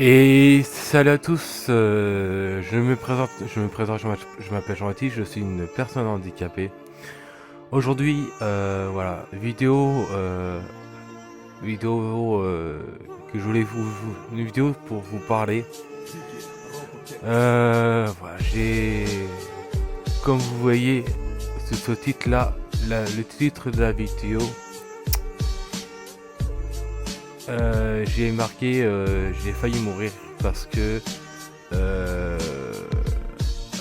Et salut à tous, je m'appelle Jean-Baptiste, je suis une personne handicapée. Aujourd'hui, voilà, vidéo que je voulais une vidéo pour vous parler. Voilà, comme vous voyez, ce titre-là, le titre de la vidéo, j'ai marqué, j'ai failli mourir parce que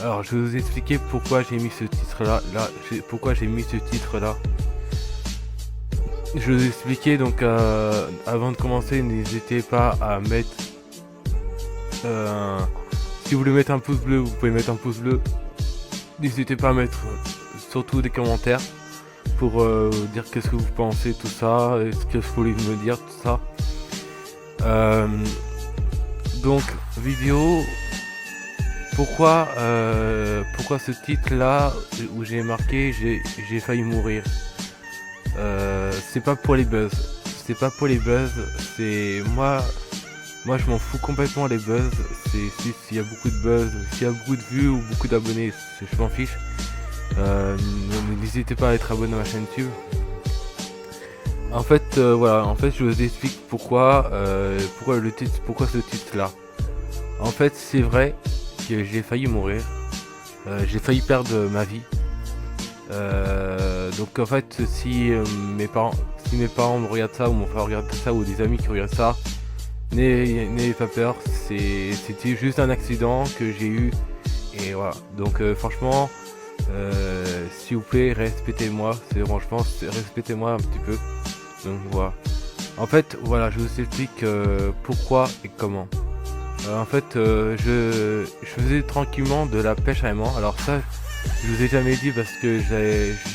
alors je vais vous expliquer pourquoi j'ai mis ce titre là, pourquoi j'ai mis ce titre là. Je vais vous expliquer donc avant de commencer, n'hésitez pas à mettre si vous voulez mettre un pouce bleu, vous pouvez mettre un pouce bleu. N'hésitez pas à mettre surtout des commentaires pour dire qu'est-ce que vous pensez, tout ça, ce que vous voulez me dire, tout ça. Donc vidéo, pourquoi ce titre là où j'ai marqué j'ai failli mourir. C'est pas pour les buzz, c'est moi je m'en fous complètement les buzz. C'est s'il y a beaucoup de buzz, s'il y a beaucoup de vues ou beaucoup d'abonnés, je m'en fiche. N'hésitez pas à être abonné à ma chaîne YouTube. En fait, voilà, je vous explique pourquoi ce titre là. En fait, c'est vrai que j'ai failli mourir, j'ai failli perdre ma vie. Donc en fait, si mes parents me regardent ça, ou mon frère regarde ça, ou des amis qui regardent ça, n'ayez pas peur, c'était juste un accident que j'ai eu, et voilà. Donc franchement, s'il vous plaît, respectez-moi, respectez-moi un petit peu. Donc voilà. En fait, voilà, je vous explique pourquoi et comment. En fait, je faisais tranquillement de la pêche à aimant. Alors ça, je vous ai jamais dit parce que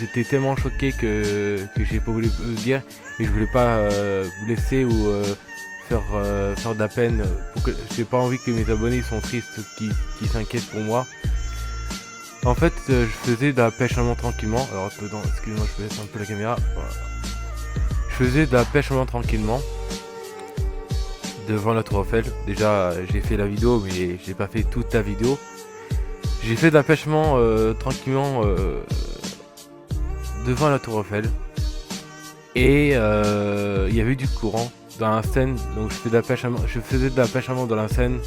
j'étais tellement choqué que j'ai pas voulu le dire, et je voulais pas vous laisser ou faire de la peine. J'ai pas envie que mes abonnés sont tristes, qui s'inquiètent pour moi. En fait, je faisais de la pêche à aimant tranquillement. Alors excusez-moi, je baisse un peu la caméra. Voilà. Je faisais de la pêche à aimant tranquillement devant la tour Eiffel. Déjà j'ai fait la vidéo, mais j'ai pas fait toute la vidéo. J'ai fait de la pêche à aimant tranquillement devant la tour Eiffel. Et il y avait du courant dans la Seine. Donc je faisais de la pêche à aimant dans la Seine,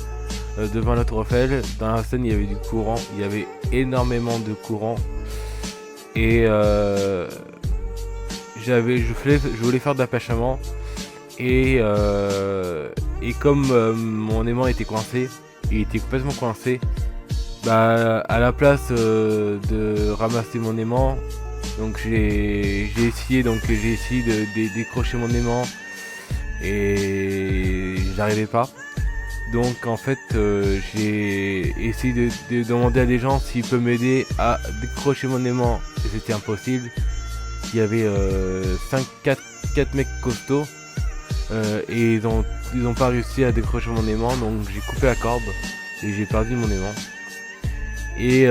devant la tour Eiffel. Dans la Seine, il y avait du courant, il y avait énormément de courant. Et je voulais faire de la pêche à aimant, et comme mon aimant était coincé, il était complètement coincé, bah à la place de ramasser mon aimant, donc j'ai essayé de décrocher mon aimant, et j'arrivais pas. Donc en fait j'ai essayé de demander à des gens s'ils peuvent m'aider à décrocher mon aimant, et c'était impossible. Il y avait 4 mecs costauds, et ils ont pas réussi à décrocher mon aimant, donc j'ai coupé la corde et j'ai perdu mon aimant. Et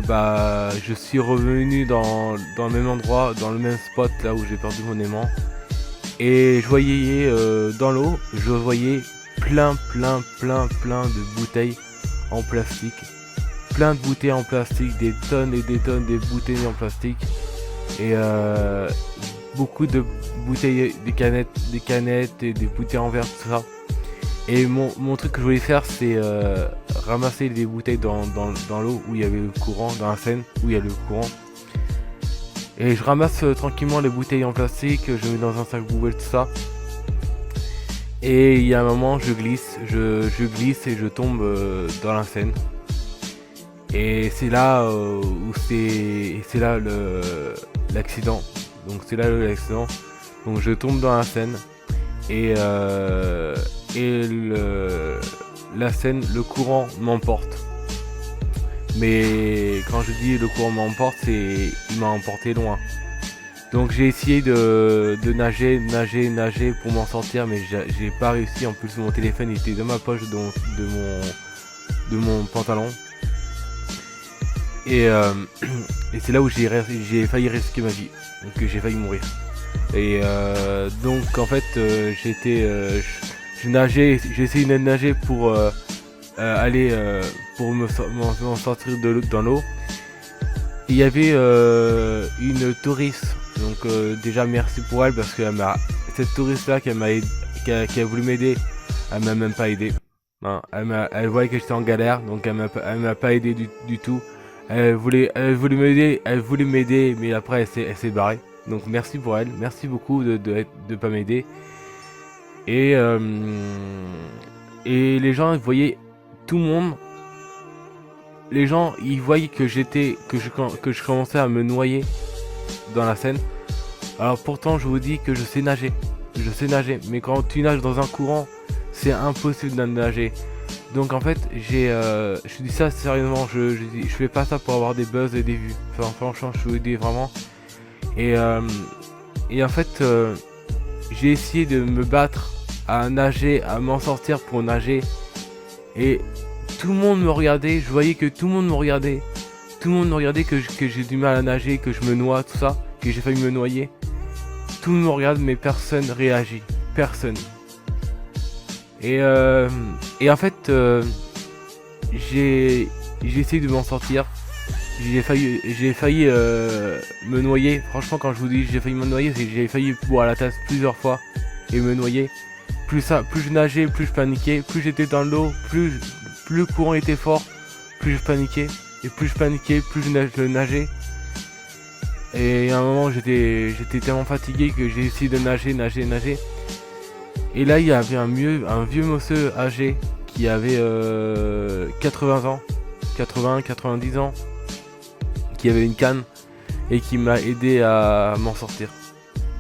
bah je suis revenu dans le même endroit, dans le même spot là où j'ai perdu mon aimant, et je voyais dans l'eau, je voyais plein de bouteilles en plastique, des tonnes et des tonnes de bouteilles en plastique. Et beaucoup de bouteilles, des canettes et des bouteilles en verre, tout ça. Et mon truc que je voulais faire, c'est ramasser les bouteilles dans l'eau où il y avait le courant, dans la Seine où il y a le courant. Et je ramasse tranquillement les bouteilles en plastique, je mets dans un sac poubelle, tout ça. Et il y a un moment, je glisse et je tombe dans la Seine. Et c'est là l'accident. Donc c'est là l'accident. Donc je tombe dans la Seine, et la Seine, le courant m'emporte. Mais quand je dis le courant m'emporte, il m'a emporté loin. Donc j'ai essayé de nager pour m'en sortir, mais j'ai pas réussi. En plus mon téléphone était dans ma poche de mon pantalon. Et c'est là où j'ai failli risquer ma vie, donc j'ai failli mourir. Et donc en fait j'ai essayé de nager pour aller pour m'en sortir dans l'eau. Et il y avait une touriste, donc déjà merci pour elle parce que cette touriste là qui a voulu m'aider, elle m'a même pas aidé. Hein, elle voyait que j'étais en galère, donc elle m'a pas aidé du tout. Elle voulait m'aider, mais après elle s'est barrée. Donc merci pour elle, merci beaucoup de pas m'aider. Et les gens ils voyaient tout le monde. Les gens ils voyaient que je commençais à me noyer dans la Seine. Alors pourtant je vous dis que je sais nager, mais quand tu nages dans un courant, c'est impossible de nager. Donc en fait je dis ça sérieusement, je fais pas ça pour avoir des buzz et des vues. Enfin franchement je vous dis vraiment. Et en fait j'ai essayé de me battre à nager, à m'en sortir pour nager. Et tout le monde me regardait, je voyais que tout le monde me regardait. Tout le monde me regardait que j'ai du mal à nager, que je me noie, tout ça, que j'ai failli me noyer. Tout le monde me regarde mais personne réagit. Personne. Et en fait j'ai essayé de m'en sortir. J'ai failli me noyer. Franchement quand je vous dis j'ai failli me noyer, c'est que j'ai failli boire à la tasse plusieurs fois et me noyer. Plus je nageais, plus je paniquais, plus j'étais dans l'eau, plus le courant était fort, plus je paniquais. Et plus je paniquais, plus je nageais. Et à un moment j'étais tellement fatigué que j'ai essayé de nager. Et là il y avait un vieux monsieur âgé qui avait 80 ans, 90 ans, qui avait une canne et qui m'a aidé à m'en sortir.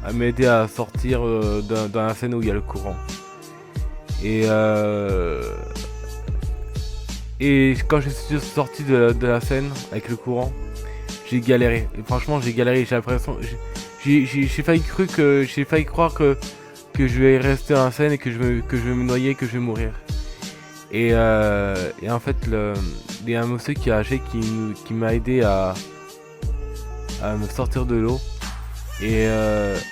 À m'aider à sortir dans la Seine où il y a le courant. Et quand je suis sorti de la Seine avec le courant, j'ai galéré. Et franchement j'ai galéré, j'ai l'impression. J'ai failli croire que je vais rester dans la Seine et que je vais me noyer, que je vais mourir. Et en fait il y a un monsieur qui est âgé qui m'a aidé à me sortir de l'eau. Et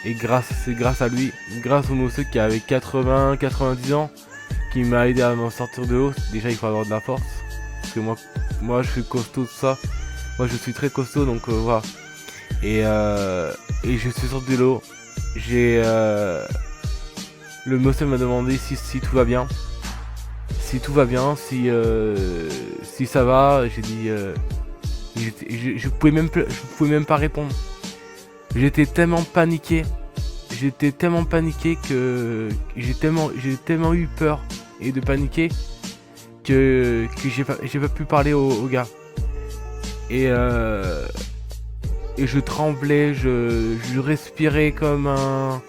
c'est grâce à lui, grâce au monsieur qui avait 90 ans, qui m'a aidé à m'en sortir de l'eau. Déjà il faut avoir de la force, parce que moi je suis costaud, tout ça. Moi je suis très costaud, donc voilà. Et je suis sorti de l'eau. Le monsieur m'a demandé si tout va bien. Si tout va bien, si ça va. J'ai dit je pouvais même pas répondre. J'étais tellement paniqué que j'ai tellement eu peur et de paniquer que j'ai pas pu parler au gars. Et je tremblais, je respirais comme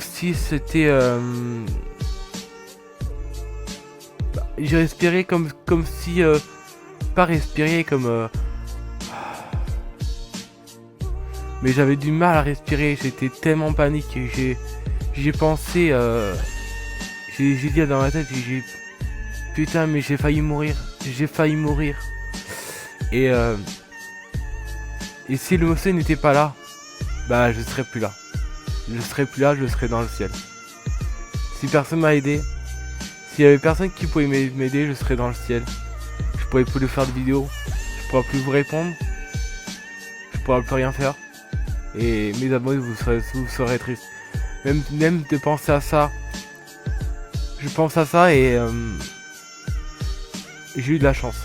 si c'était j'ai respiré comme si pas respirer comme mais j'avais du mal à respirer, j'étais tellement panique, j'ai pensé, j'ai dit dans ma tête, putain mais j'ai failli mourir. Et si le monsieur n'était pas là, bah je serais plus là. Je serais dans le ciel. Si personne m'a aidé, s'il y avait personne qui pouvait m'aider, je serais dans le ciel. Je pourrais plus faire de vidéos, je pourrais plus vous répondre, je pourrais plus rien faire. Et mes abonnés vous serez tristes. Même de penser à ça. Je pense à ça et j'ai eu de la chance.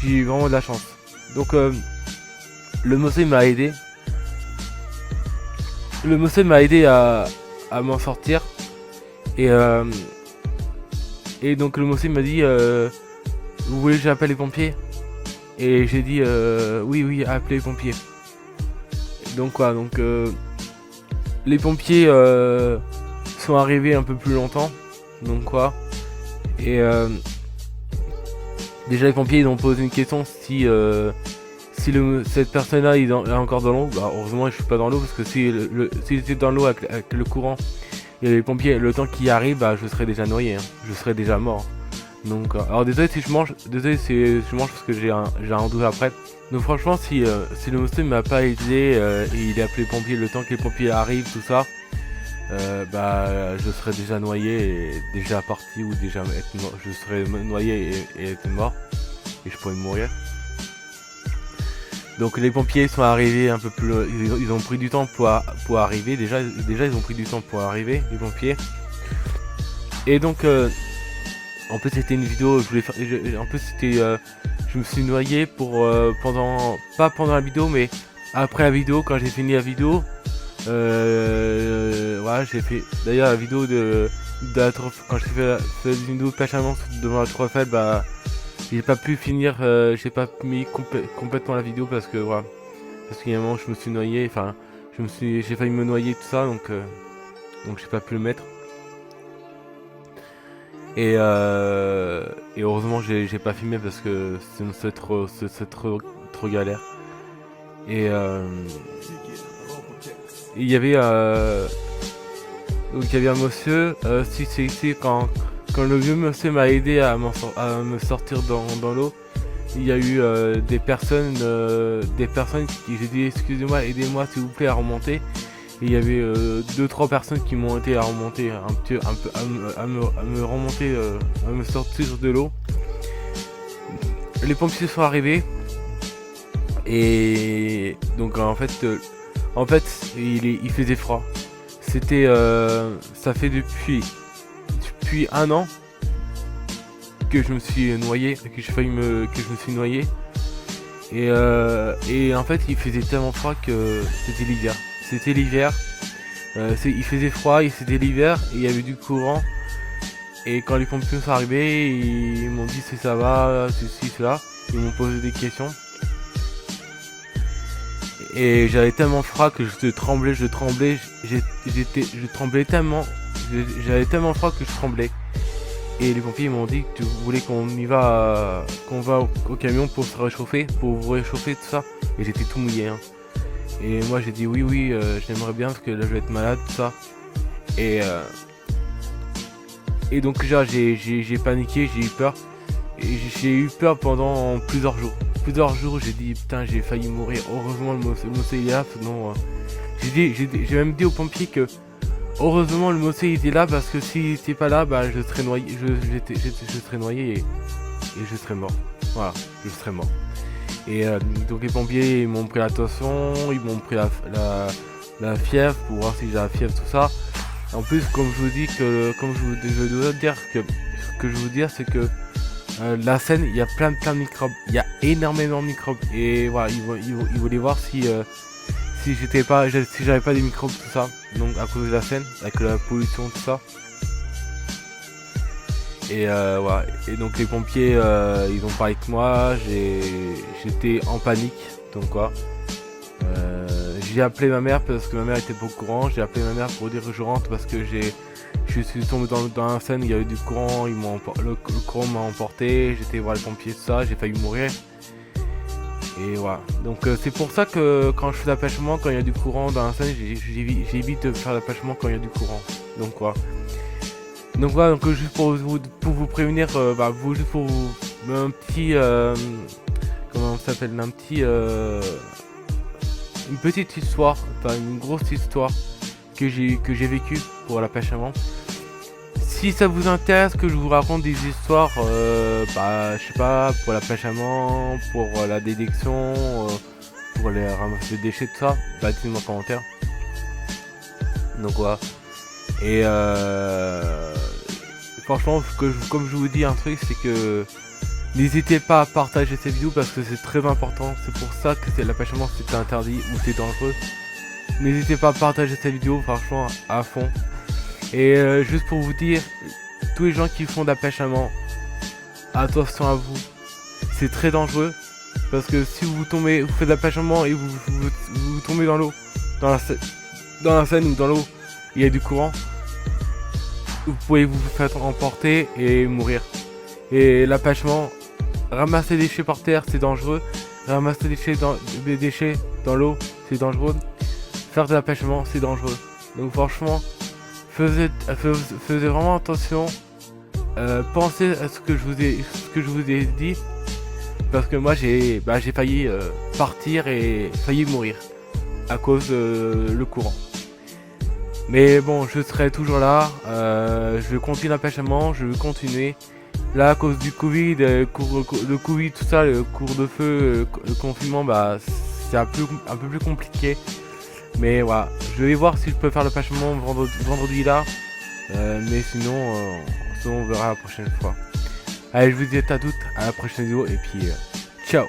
J'ai eu vraiment de la chance. Donc le monsieur m'a aidé. Le monsieur m'a aidé à m'en sortir. Et donc le monsieur m'a dit vous voulez que j'appelle les pompiers? Et j'ai dit oui, appelez les pompiers. Donc quoi, les pompiers sont arrivés un peu plus longtemps. Donc quoi. Et déjà les pompiers ils ont posé une question si cette personne là il est encore dans l'eau. Bah heureusement je suis pas dans l'eau, parce que s'il était dans l'eau avec le courant et les pompiers, le temps qu'ils arrivent, bah je serais déjà noyé, hein. Je serais déjà mort. Donc alors désolé si je mange, parce que j'ai un doute après. Donc franchement si le monsieur m'a pas aidé et il a appelé les pompiers le temps que les pompiers arrivent, tout ça, je serais déjà noyé et déjà parti ou déjà être mort. Je serais noyé et être mort et je pourrais mourir. Donc les pompiers sont arrivés un peu plus, ils ont pris du temps pour arriver. Déjà ils ont pris du temps pour arriver, les pompiers. Et donc en plus c'était une vidéo, en plus c'était, je me suis noyé pas pendant la vidéo, mais après la vidéo, quand j'ai fini la vidéo. Voilà, j'ai fait d'ailleurs la vidéo quand j'ai fait une vidéo de pêche à monstre devant la Tour Eiffel, j'ai pas pu finir, j'ai pas mis complètement la vidéo parce que voilà, parce qu'il y a un moment je me suis noyé, enfin j'ai failli me noyer tout ça, donc j'ai pas pu le mettre. Et heureusement j'ai pas filmé parce que c'est trop galère. Et il y avait un monsieur, quand le vieux monsieur m'a aidé à me sortir dans l'eau, il y a eu des personnes qui j'ai dit excusez-moi, aidez-moi s'il vous plaît à remonter. Et il y avait 2-3 personnes qui m'ont aidé à remonter à me remonter, à me sortir de l'eau. Les pompiers sont arrivés et donc en fait il faisait froid. C'était ça fait depuis 1 an que je me suis noyé, que je me suis noyé. Et en fait il faisait tellement froid que c'était l'hiver. Il faisait froid, c'était l'hiver et il y avait du courant. Et quand les pompiers sont arrivés, ils m'ont dit si ça va, ceci, cela. Ils m'ont posé des questions. Et j'avais tellement froid que je tremblais tellement. J'avais tellement froid que je tremblais. Et les pompiers m'ont dit que tu voulais qu'on va au camion pour se réchauffer, pour vous réchauffer, tout ça. Et j'étais tout mouillé. Hein. Et moi j'ai dit oui, j'aimerais bien parce que là je vais être malade, tout ça. Et donc déjà j'ai paniqué, j'ai eu peur. Et j'ai eu peur pendant plusieurs jours. J'ai dit putain j'ai failli mourir. Heureusement le monsieur il est là, sinon j'ai même dit aux pompiers que heureusement le monsieur il était là parce que s'il était pas là, je serais noyé, je serais noyé et je serais mort. Voilà, je serais mort. Et donc les pompiers ils m'ont pris la tension, ils m'ont pris la fièvre pour voir si j'ai la fièvre, tout ça. En plus comme je dois dire que ce que je veux vous dire c'est que la Seine il y a plein de microbes, il y a énormément de microbes et voilà ils voulaient voir si j'avais pas des microbes tout ça, donc à cause de la Seine avec la pollution tout ça. Et voilà. Et donc les pompiers ils ont parlé avec moi, j'étais en panique, donc quoi. J'ai appelé ma mère parce que ma mère était pas au courant, j'ai appelé ma mère pour dire que je rentre parce que je suis tombé dans la Seine, il y avait du courant, le courant m'a emporté, j'étais voir les pompiers tout ça, j'ai failli mourir. Et voilà. Donc c'est pour ça que quand je fais l'appâchement, quand il y a du courant dans la Seine, j'évite de faire l'appâchement quand il y a du courant. Donc voilà. Donc voilà, donc juste pour vous prévenir, juste pour vous un petit comment ça s'appelle, une petite histoire, enfin une grosse histoire que j'ai vécue pour l'appâchement. Si ça vous intéresse que je vous raconte des histoires, je sais pas, pour l'appâchement, pour la détection, pour les ramasser des déchets, tout ça, dites-moi en commentaire. Donc voilà. Et franchement, comme je vous dis un truc, c'est que n'hésitez pas à partager cette vidéo parce que c'est très important. C'est pour ça que l'appâchement c'est interdit ou c'est dangereux. N'hésitez pas à partager cette vidéo, franchement, à fond. Et juste pour vous dire, tous les gens qui font d'appâchement, attention à vous. C'est très dangereux parce que si vous faites d'appâchement et vous tombez dans l'eau, dans la Seine ou dans l'eau, il y a du courant, vous pouvez vous faire emporter et mourir. Et l'appâchement, ramasser des déchets par terre, c'est dangereux. Ramasser des déchets dans l'eau, c'est dangereux. Faire de l'appâchement, c'est dangereux. Donc franchement, faites vraiment attention. Pensez à ce que je vous ai dit. Parce que moi j'ai failli partir et failli mourir à cause le courant. Mais bon, je serai toujours là. Je continue la pêche à mort, je vais continuer. Là, à cause du Covid, le Covid, tout ça, le couvre-feu, le confinement, bah, c'est un peu plus compliqué. Mais voilà, je vais voir si je peux faire le pêche à mort vendredi là. Mais sinon, on verra la prochaine fois. Allez, je vous dis à toutes, à la prochaine vidéo, et puis ciao.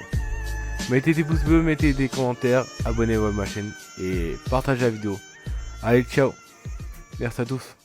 Mettez des pouces bleus, mettez des commentaires, abonnez-vous à ma chaîne et partagez la vidéo. Allez, ciao. Merci à tous.